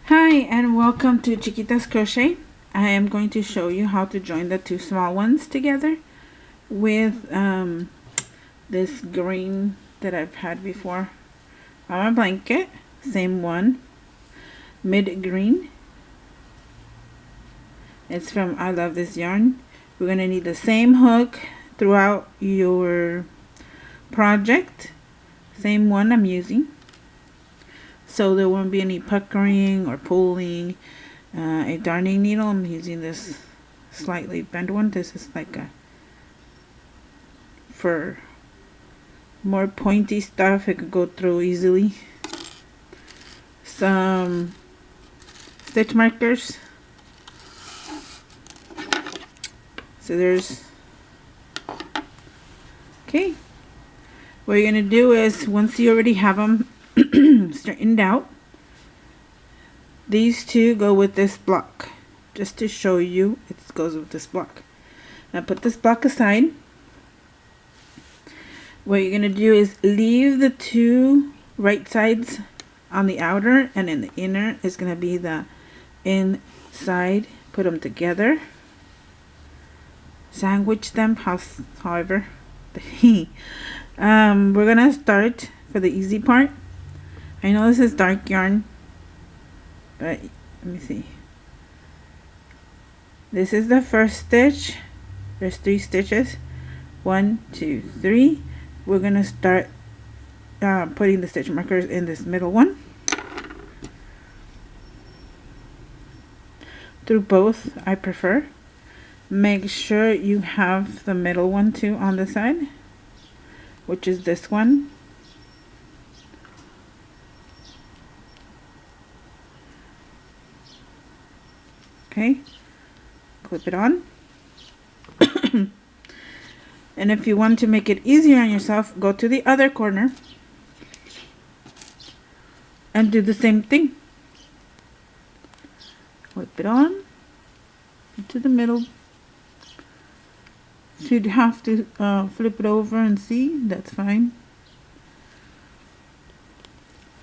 Hi and welcome to Chiquitascrochet. I am going to show you how to join the two small ones together with this green that I've had before on my blanket. Same one, mid green. It's from I Love This Yarn. We're going to need the same hook throughout your project. Same one I'm using. So there won't be any puckering or pulling. A darning needle, I'm using this slightly bent one. This is like a for more pointy stuff, it could go through easily. Some stitch markers. Scissors. Okay. What you're going to do is, once you already have them straightened out, these two go with this block. Just to show you, it goes with this block. Now put this block aside. What you're going to do is leave the two right sides on the outer, and in the inner is going to be the inside. Put them together. Sandwich them, however. We're going to start for the easy part. I know this is dark yarn, but let me see. This is the first stitch. There's 3 stitches. 1, 2, 3. We're gonna start putting the stitch markers in this middle one. Through both, I prefer. Make sure you have the middle one too on the side, which is this one. Okay, clip it on. And if you want to make it easier on yourself, go to the other corner and do the same thing. Clip it on into the middle. If you'd have to flip it over and see, that's fine.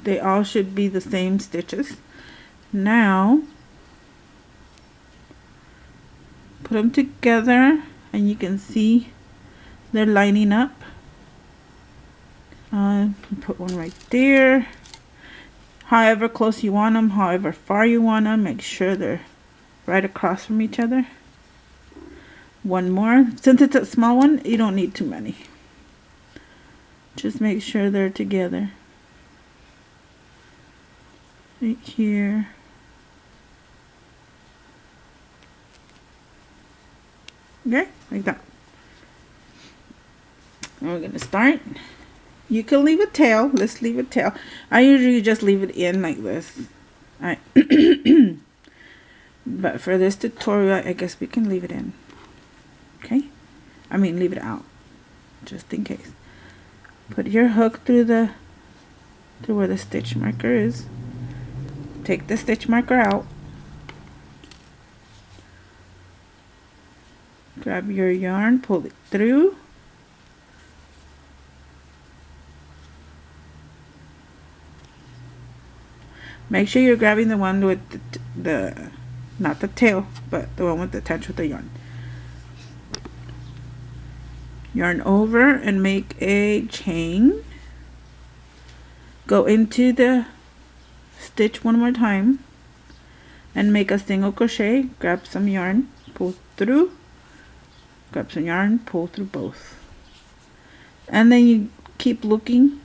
They all should be the same stitches. Now put them together and you can see they're lining up. Put one right there. However close you want them, however far you want them, make sure they're right across from each other. One more. Since it's a small one, you don't need too many. Just make sure they're together. Right here. Okay, like that. And we're gonna start. You can leave a tail. Let's leave a tail. I usually just leave it in like this. Alright. But for this tutorial, I guess we can leave it in. Okay? I mean, leave it out. Just in case. Put your hook through where the stitch marker is. Take the stitch marker out. Grab your yarn, pull it through. Make sure you're grabbing the one with the not the tail, but the one with the touch with the yarn. Yarn over and make a chain. Go into the stitch one more time and make a single crochet. Grab some yarn, pull through. Grab some yarn, pull through both. And then you keep looking.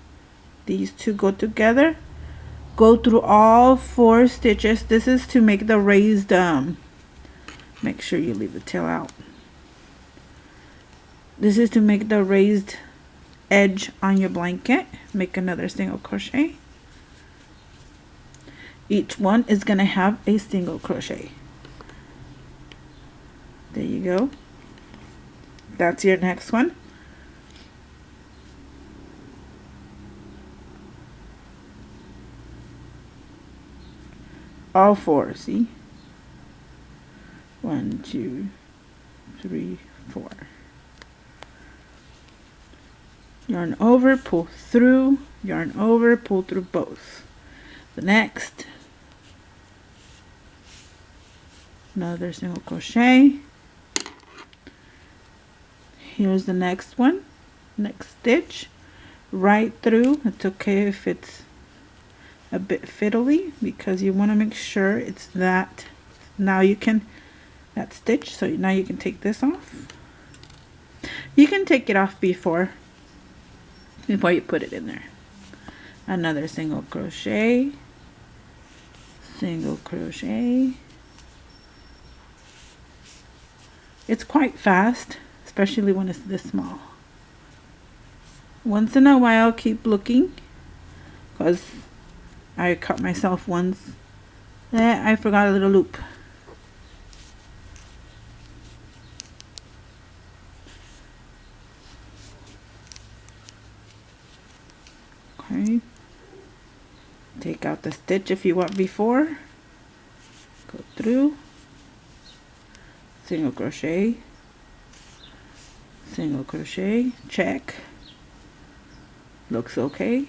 These two go together. Go through all 4 stitches. This is to make the raised, make sure you leave the tail out. This is to make the raised edge on your blanket. Make another single crochet. Each one is going to have a single crochet. There you go. That's your next one. All 4, see? 1, 2, 3, 4. Yarn over, pull through, yarn over, pull through both. The next another single crochet. Here's the next one, next stitch, right through. It's okay if it's a bit fiddly because you want to make sure it's that. Now you can, that stitch, so now you can take this off. You can take it off before you put it in there. Another single crochet, single crochet. It's quite fast, especially when it's this small. Once in a while, keep looking, because I cut myself once. I forgot a little loop. Okay. Take out the stitch if you want before. Go through. Single crochet. Single crochet. Check. Looks okay.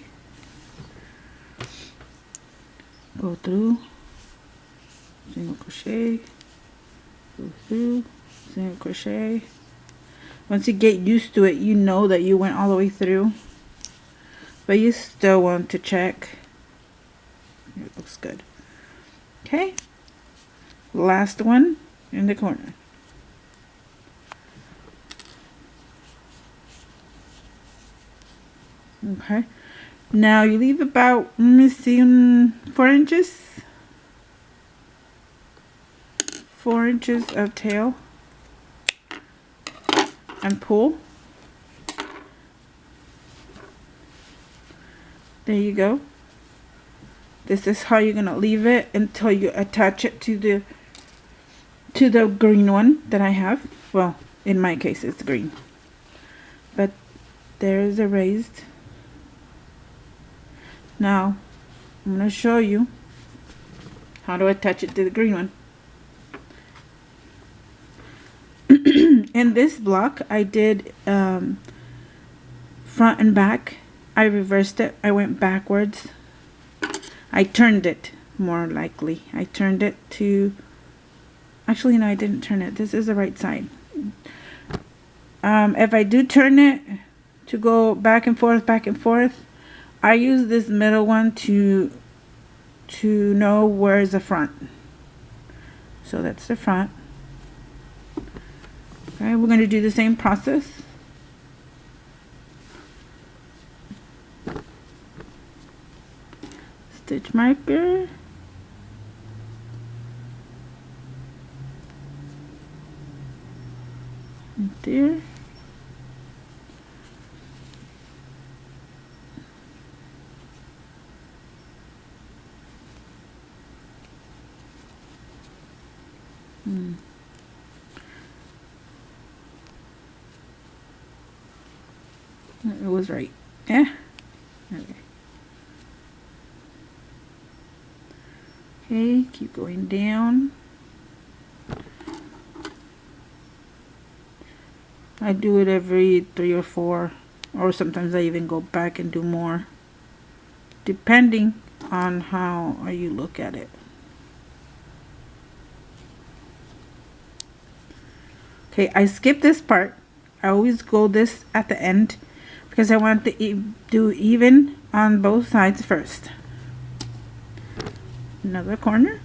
Go through. Single crochet. Go through. Single crochet. Once you get used to it, you know that you went all the way through. But you still want to check. It looks good. Okay. Last one in the corner. Okay. Now you leave about, let me see, 4 inches. 4 inches of tail. And pull. There you go. This is how you're gonna leave it until you attach it to the green one that I have. Well, in my case it's green. But there is a raised. Now I'm gonna show you how to attach it to the green one. In this block I did front and back. I reversed it. I went backwards. I turned it, more likely. I turned it to, actually no, I didn't turn it. This is the right side. If I do turn it to go back and forth, I use this middle one to know where is the front. So that's the front. Okay, we're going to do the same process. Stitch marker. Right there. It was right. Yeah. Okay. Okay, keep going down. I do it every 3 or 4, or sometimes I even go back and do more, depending on how you look at it. Okay, I skip this part. I always go this at the end because I want to do even on both sides first. Another corner.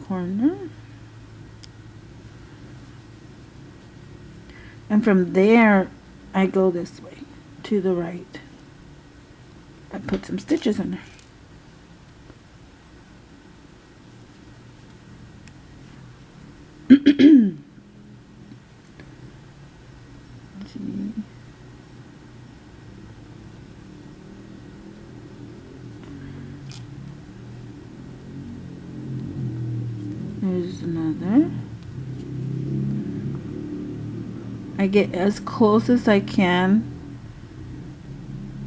Corner. And from there I go this way to the right. I put some stitches in there. There's another. I get as close as I can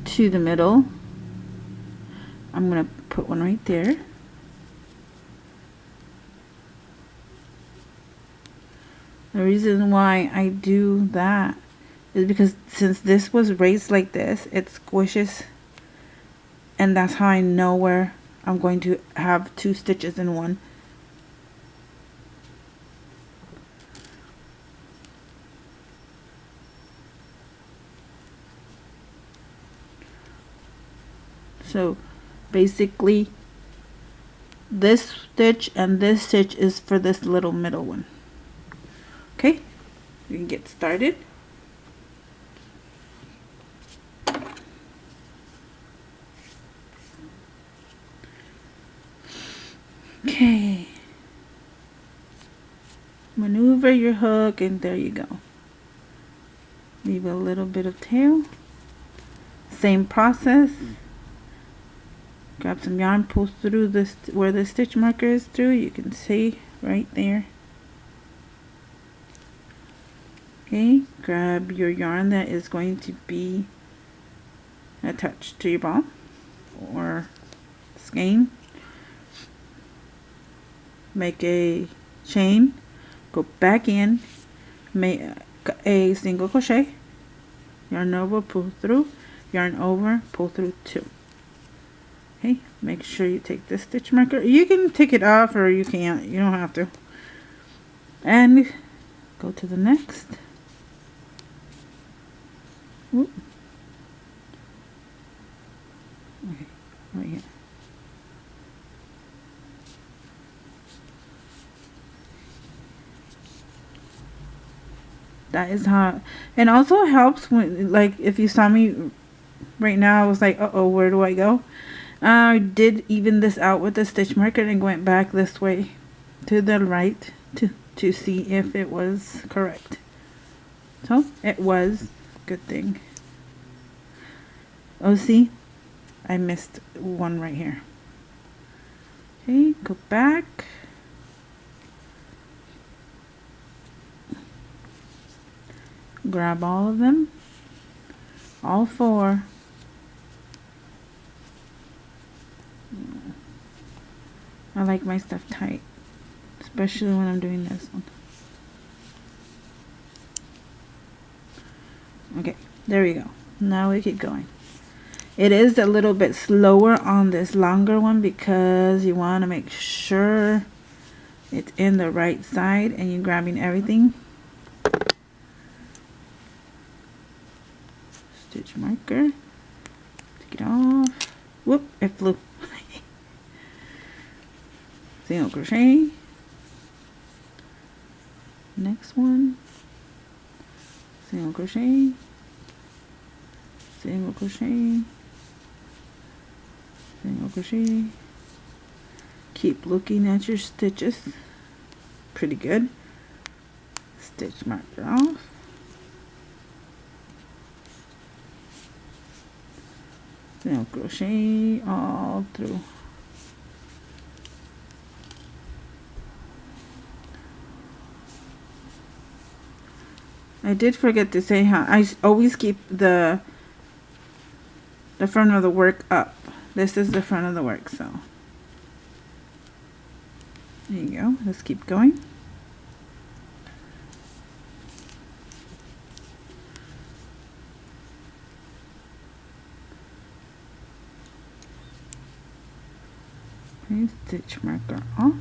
to the middle. I'm going to put one right there. The reason why I do that is because since this was raised like this, it squishes, and that's how I know where I'm going to have 2 stitches in one. So basically this stitch and this stitch is for this little middle one. Okay, we can get started. Okay, maneuver your hook and there you go. Leave a little bit of tail. Same process. Grab some yarn, pull through this where the stitch marker is through. You can see right there. Okay, grab your yarn that is going to be attached to your ball or skein. Make a chain, go back in, make a single crochet, yarn over, pull through, yarn over, pull through 2. Okay, make sure you take this stitch marker. You can take it off or you can't, you don't have to. And go to the next. Whoop. Okay, right here. That is how, and also helps when, like, if you saw me right now, I was like, uh-oh, where do I go? I did even this out with the stitch marker and went back this way to the right to see if it was correct. So it was. Good thing. Oh, see, I missed one right here. Okay, go back. Grab all of them, all 4. I like my stuff tight, especially when I'm doing this one. Okay, there we go. Now we keep going. It is a little bit slower on this longer one because you want to make sure it's in the right side and you're grabbing everything. Stitch marker. Take it off. Whoop, it flew. Single crochet. Next one. Single crochet. Single crochet. Single crochet. Keep looking at your stitches. Pretty good. Stitch marker off. Single crochet all through. I did forget to say how I always keep the front of the work up. This is the front of the work, so there you go. Let's keep going. Okay, stitch marker off.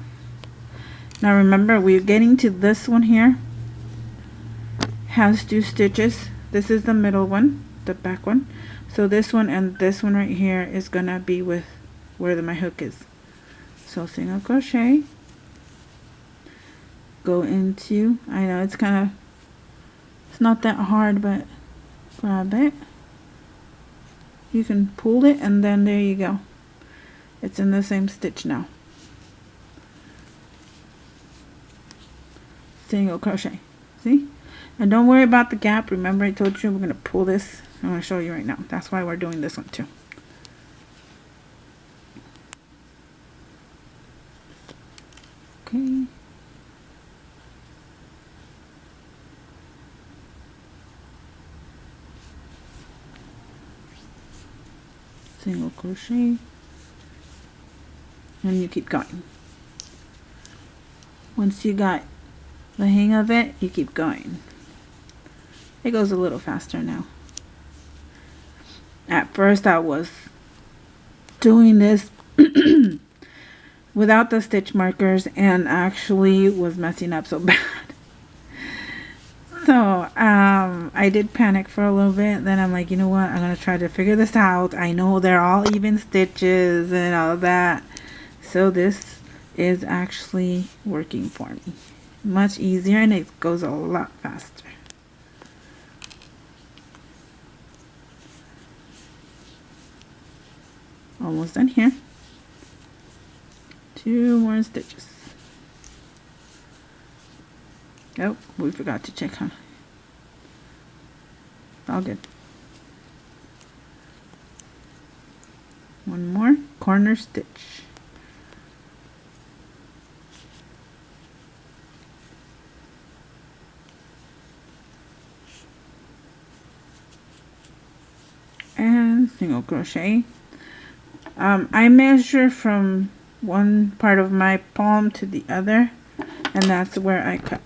Now remember, we're getting to this one here. Has 2 stitches. This is the middle one, the back one. So this one and this one right here is gonna be with where my hook is. So single crochet, go into, I know it's kind of, it's not that hard, but grab it. You can pull it and then there you go. It's in the same stitch now. Single crochet. See? And don't worry about the gap. Remember I told you we're going to pull this. I'm going to show you right now. That's why we're doing this one too. Okay. Single crochet. And you keep going. Once you got the hang of it, you keep going. It goes a little faster now. At first I was doing this without the stitch markers and actually was messing up so bad. So I did panic for a little bit. Then I'm like, you know what, I'm gonna try to figure this out. I know they're all even stitches and all that, so this is actually working for me much easier, and it goes a lot faster. Almost done here. 2 more stitches. Oh, we forgot to check, huh? All good. One more corner stitch. And single crochet. I measure from one part of my palm to the other, and that's where I cut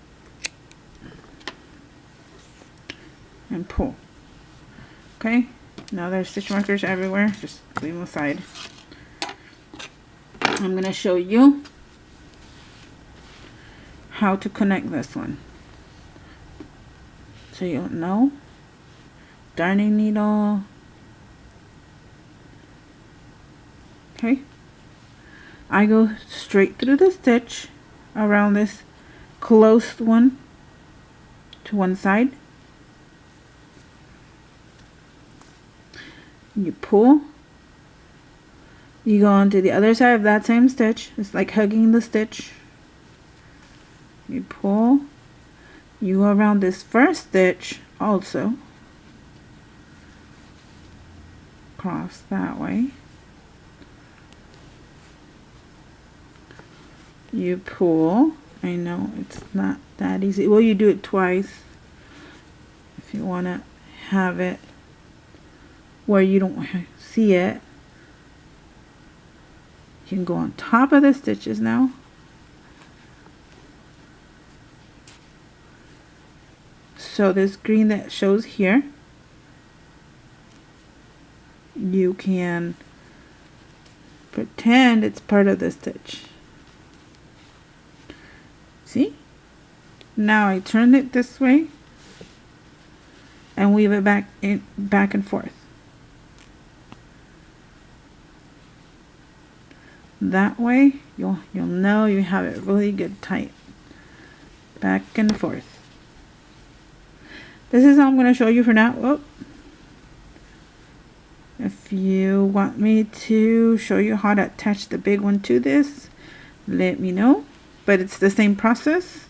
and pull. Okay, now there's stitch markers everywhere, just leave them aside. I'm going to show you how to connect this one, so you'll know. Darning needle. Okay, I go straight through the stitch around this close one to one side. You pull, you go on to the other side of that same stitch. It's like hugging the stitch. You pull, you go around this first stitch also, cross that way. You pull. I know it's not that easy. Well, you do it twice if you want to have it where you don't see it. You can go on top of the stitches now. So this green that shows here, you can pretend it's part of the stitch. See? Now I turn it this way and weave it back and forth. That way you'll know you have it really good tight. Back and forth. This is all I'm going to show you for now. Oh. If you want me to show you how to attach the big one to this, let me know. But it's the same process,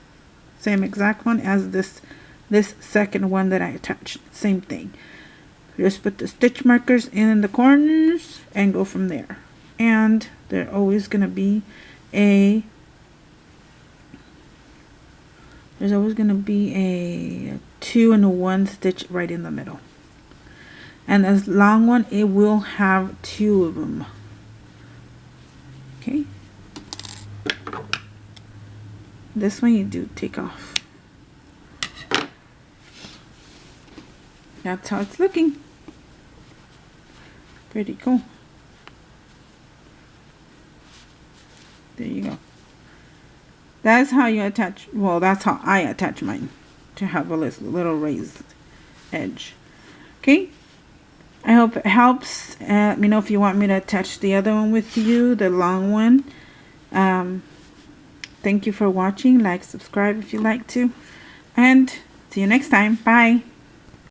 same exact one as this second one that I attached. Same thing. Just put the stitch markers in the corners and go from there. And there's always going to be a 2 and a 1 stitch right in the middle. And this long one, it will have 2 of them. Okay. This one you do take off. That's how it's looking. Pretty cool. There you go. That's how you attach, well, that's how I attach mine, to have a little raised edge. Okay, I hope it helps. Let me know if you want me to attach the other one with you, the long one. Thank you for watching. Like, subscribe if you like to, and see you next time. Bye.